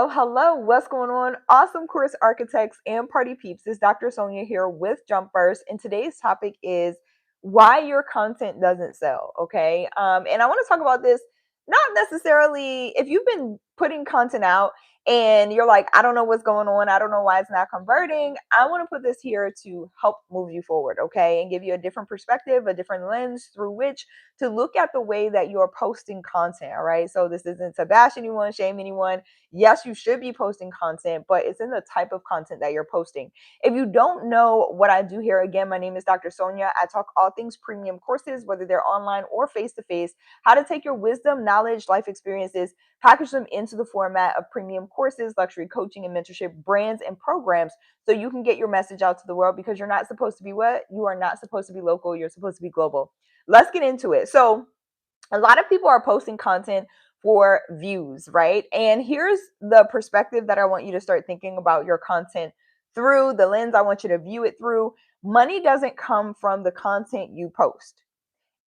Oh, hello. What's going on? Awesome course architects and party peeps. It's Dr. Sonia here with Jump First. And today's topic is why your content doesn't sell. Okay. And I want to talk about this not necessarily if you've been putting content out and you're like, I don't know what's going on. I don't know why it's not converting. I want to put this here to help move you forward. Okay. And give you a different perspective, a different lens through which to look at the way that you're posting content. All right. So this isn't to bash anyone, shame anyone. Yes, you should be posting content, but it's in the type of content that you're posting. If you don't know what I do here, again, my name is Dr. Sonia. I talk all things premium courses, whether they're online or face to face, how to take your wisdom, knowledge, life experiences, package them into the format of premium courses, luxury coaching and mentorship, brands, and programs so you can get your message out to the world because you're not supposed to be what? You are not supposed to be local, you're supposed to be global. Let's get into it. So, a lot of people are posting content for views, right? And here's the perspective that I want you to start thinking about your content through, the lens I want you to view it through. Money doesn't come from the content you post.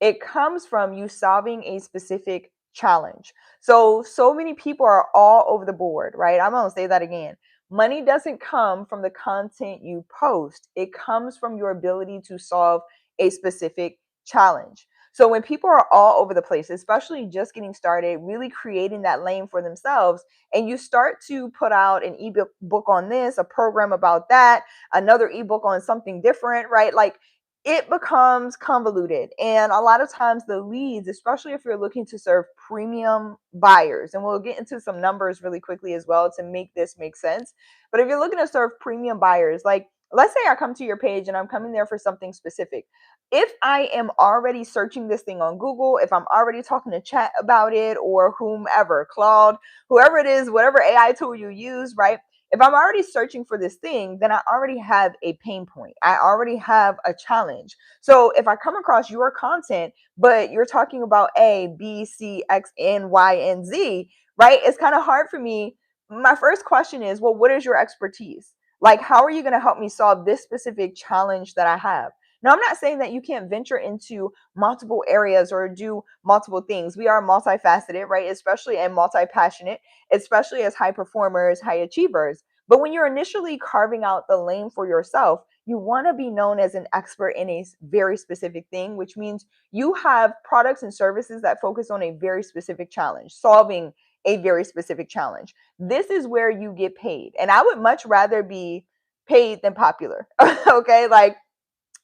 It comes from you solving a specific challenge. So many people are all over the board, right? I'm going to say that again. Money doesn't come from the content you post. It comes from your ability to solve a specific challenge. So when people are all over the place, especially just getting started, really creating that lane for themselves, and you start to put out an ebook book on this, a program about that, another ebook on something different, right? Like it becomes convoluted. And a lot of times the leads, especially if you're looking to serve premium buyers, and we'll get into some numbers really quickly as well to make this make sense. But if you're looking to serve premium buyers, like let's say I come to your page and I'm coming there for something specific. If I am already searching this thing on Google, if I'm already talking to chat about it or whomever, Claude, whoever it is, whatever AI tool you use, right? If I'm already searching for this thing, then I already have a pain point. I already have a challenge. So if I come across your content, but you're talking about A, B, C, X, and Y, and Z, right? It's kind of hard for me. My first question is, well, what is your expertise? Like, how are you going to help me solve this specific challenge that I have? Now, I'm not saying that you can't venture into multiple areas or do multiple things. We are multifaceted, right? Especially and multi passionate, especially as high performers, high achievers. But when you're initially carving out the lane for yourself, you want to be known as an expert in a very specific thing, which means you have products and services that focus on a very specific challenge, solving a very specific challenge. This is where you get paid. And I would much rather be paid than popular. Okay. Like,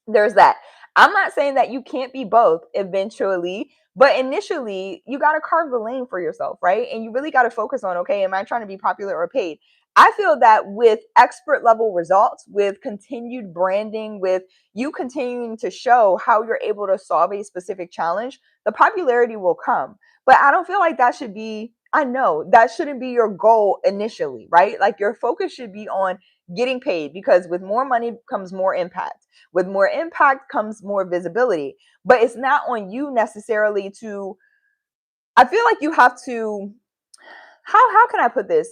there's that. I'm not saying that you can't be both eventually, but initially you got to carve the lane for yourself, right? And you really got to focus on, okay, am I trying to be popular or paid? I feel that with expert level results, with continued branding, with you continuing to show how you're able to solve a specific challenge, the popularity will come. But I don't feel like that should be, I know that shouldn't be your goal initially, right? Like your focus should be on getting paid because with more money comes more impact. With more impact comes more visibility. But it's not on you necessarily to, I feel like you have to, how can I put this?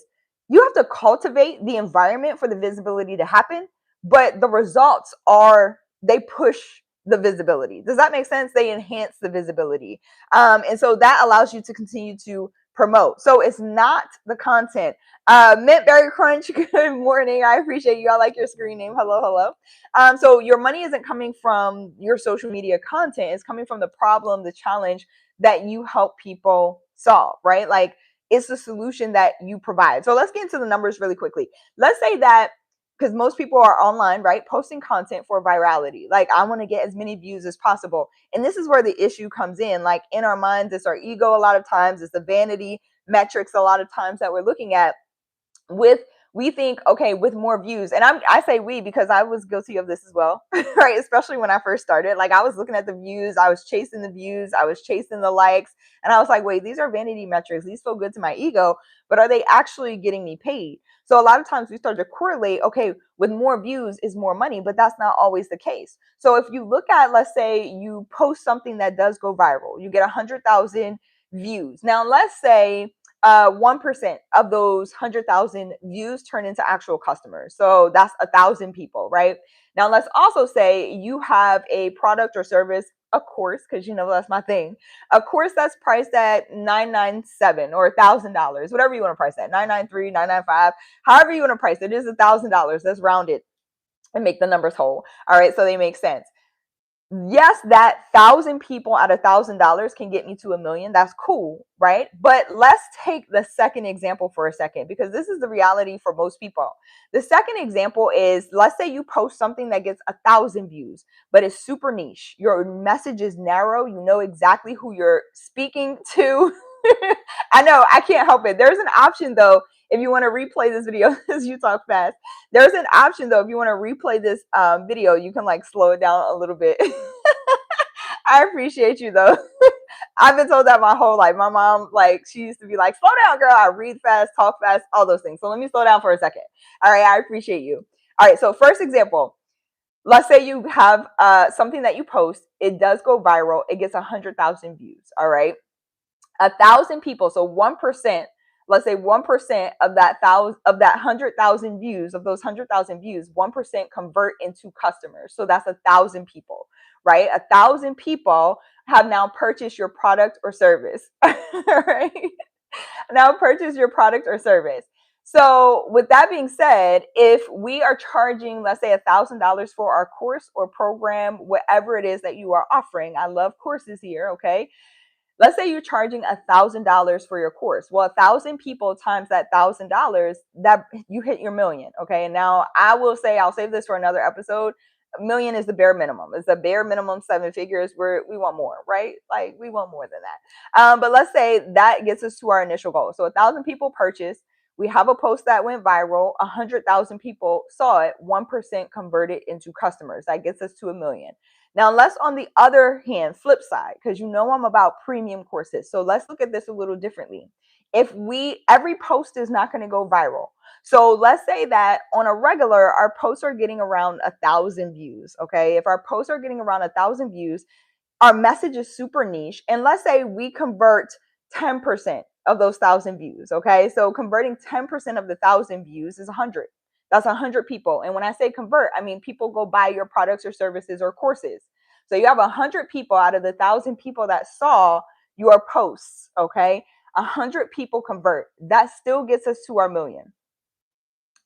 You have to cultivate the environment for the visibility to happen, but the results are they push the visibility. Does that make sense? They enhance the visibility. And so that allows you to continue to promote. So it's not the content. Mint Berry Crunch, good morning. I appreciate you. I like your screen name. Hello, hello. So your money isn't coming from your social media content. It's coming from the problem, the challenge that you help people solve, right? Like it's the solution that you provide. So let's get into the numbers really quickly. Let's say that because most people are online, right? Posting content for virality. Like, I want to get as many views as possible. And this is where the issue comes in. Like, in our minds, it's our ego a lot of times, it's the vanity metrics a lot of times that we're looking at with we think okay with more views and I say we because I was guilty of this as well. Right, especially when I first started. Like I was looking at the views, I was chasing the views, I was chasing the likes, and I was like, wait, these are vanity metrics, these feel good to my ego, but are they actually getting me paid? So a lot of times we start to correlate, okay, with more views is more money, but that's not always the case. So if you look at, let's say you post something that does go viral, you get 100,000 views. Now let's say 1% of those 100,000 views turn into actual customers. So that's 1,000 people, right? Now, let's also say you have a product or service. a course, because you know that's my thing, a course that's priced at $997 or $1,000, whatever you want to price that, 993, 995, however you want to price it, is $1,000. Let's round it and make the numbers whole. All right, so they make sense. Yes, that 1,000 people at $1,000 can get me to 1 million. That's cool, right? But let's take the second example for a second, because this is the reality for most people. The second example is, let's say you post something that gets 1,000 views, but it's super niche. Your message is narrow. You know exactly who you're speaking to. I know, I can't help it. There's an option though, if you want to replay this video as you talk fast. There's an option though, if you want to replay this video, you can like slow it down a little bit. I appreciate you though. I've been told that my whole life. My mom, like, she used to be like, slow down, girl. I read fast, talk fast, all those things. So let me slow down for a second. All right, I appreciate you. All right, so first example. Let's say you have something that you post. It does go viral. It gets 100,000 views. All right. 1,000 people, so 1%, let's say 1% of that 100,000 views, of those 100,000 views, 1% convert into customers. So that's 1,000 people, right? 1,000 people have now purchased your product or service, right? Now purchase your product or service. So with that being said, if we are charging, let's say $1,000 for our course or program, whatever it is that you are offering, I love courses here, okay? Let's say you're charging $1,000 for your course. Well, 1,000 people times that $1,000, that you hit your million. Okay. And now I will say, I'll save this for another episode. A million is the bare minimum. It's the bare minimum 7 figures. We want more, right? Like we want more than that. But let's say that gets us to our initial goal. So 1,000 people purchased. We have a post that went viral. 100,000 people saw it. 1% converted into customers. That gets us to 1 million. Now, let's on the other hand, flip side, because you know I'm about premium courses. So let's look at this a little differently. Every post is not going to go viral. So let's say that on a regular, our posts are getting around 1,000 views. Okay. If our posts are getting around 1,000 views, our message is super niche. And let's say we convert 10% of those 1,000 views. Okay. So converting 10% of the 1,000 views is 100. That's 100 people. And when I say convert, I mean people go buy your products or services or courses. So you have 100 people out of the 1,000 people that saw your posts. Okay. 100 people convert. That still gets us to our million.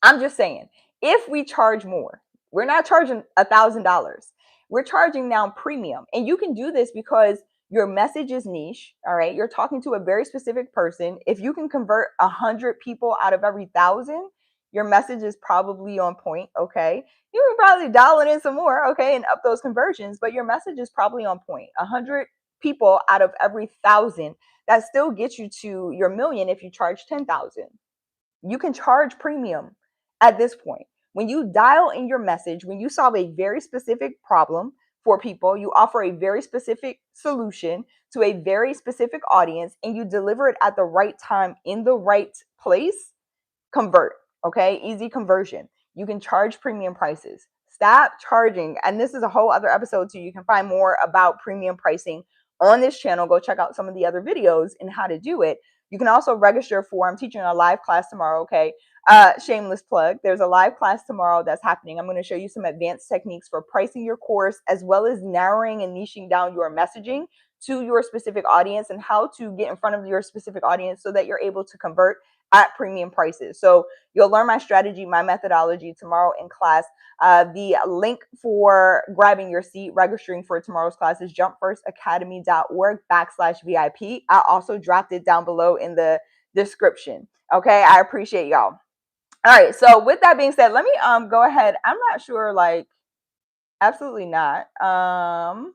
I'm just saying, if we charge more, we're not charging $1,000. We're charging now premium. And you can do this because your message is niche. All right. You're talking to a very specific person. If you can convert 100 people out of every 1,000, your message is probably on point. Okay. You can probably dial it in some more. Okay. And up those conversions, but your message is probably on point. 100 people out of every 1,000, that still gets you to your million if you charge 10,000. You can charge premium at this point. When you dial in your message, when you solve a very specific problem for people, you offer a very specific solution to a very specific audience, and you deliver it at the right time in the right place, convert. Okay, easy conversion. You can charge premium prices. Stop charging. And this is a whole other episode too. You can find more about premium pricing on this channel. Go check out some of the other videos and how to do it. You can also register for, I'm teaching a live class tomorrow. Okay. Shameless plug. There's a live class tomorrow that's happening. I'm going to show you some advanced techniques for pricing your course, as well as narrowing and niching down your messaging to your specific audience, and how to get in front of your specific audience so that you're able to convert at premium prices. So you'll learn my strategy, my methodology tomorrow in class. The link for grabbing your seat, registering for tomorrow's class is jumpfirstacademy.org/VIP. I also dropped it down below in the description. Okay, I appreciate y'all. All right, so with that being said, let me go ahead. I'm not sure, like, absolutely not. All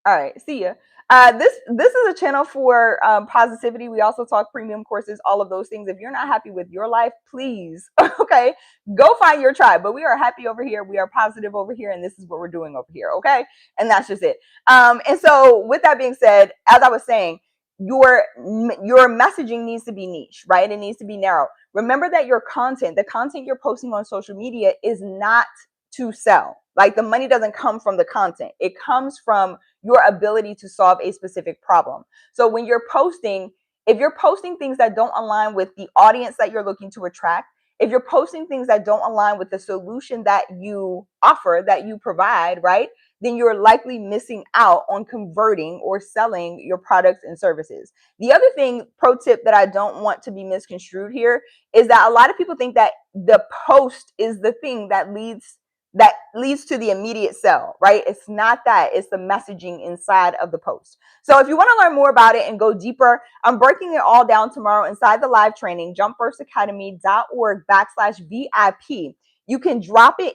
right, see ya. This is a channel for positivity. We also talk premium courses, all of those things. If you're not happy with your life, please, okay, go find your tribe. But we are happy over here. We are positive over here, and this is what we're doing over here, okay? And that's just it. And so with that being said, as I was saying, your messaging needs to be niche, right? It needs to be narrow. Remember that your content, the content you're posting on social media, is not to sell. Like, the money doesn't come from the content. It comes from your ability to solve a specific problem. So when you're posting, if you're posting things that don't align with the audience that you're looking to attract, if you're posting things that don't align with the solution that you offer, that you provide, right, then you're likely missing out on converting or selling your products and services. The other thing, pro tip that I don't want to be misconstrued here, is that a lot of people think that the post is the thing that leads to the immediate sell, right? It's not that. It's the messaging inside of the post. So if you want to learn more about it and go deeper, I'm breaking it all down tomorrow inside the live training, jumpfirstacademy.org/VIP. You can drop it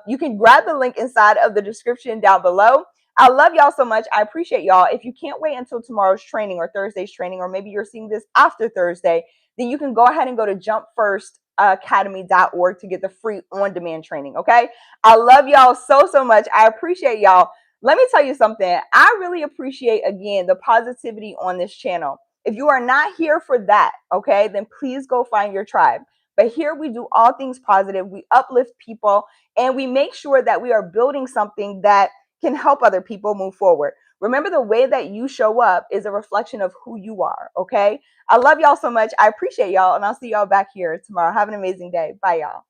you can grab the link inside of the description down below. I love y'all so much. I appreciate y'all. If you can't wait until tomorrow's training or Thursday's training, or maybe you're seeing this after Thursday, then you can go ahead and go to jumpfirstacademy.org to get the free on-demand training, okay? I love y'all so, so much. I appreciate y'all. Let me tell you something. I really appreciate, again, the positivity on this channel. If you are not here for that, okay, then please go find your tribe. But here we do all things positive. We uplift people and we make sure that we are building something that can help other people move forward. Remember, the way that you show up is a reflection of who you are, okay? I love y'all so much. I appreciate y'all, and I'll see y'all back here tomorrow. Have an amazing day. Bye, y'all.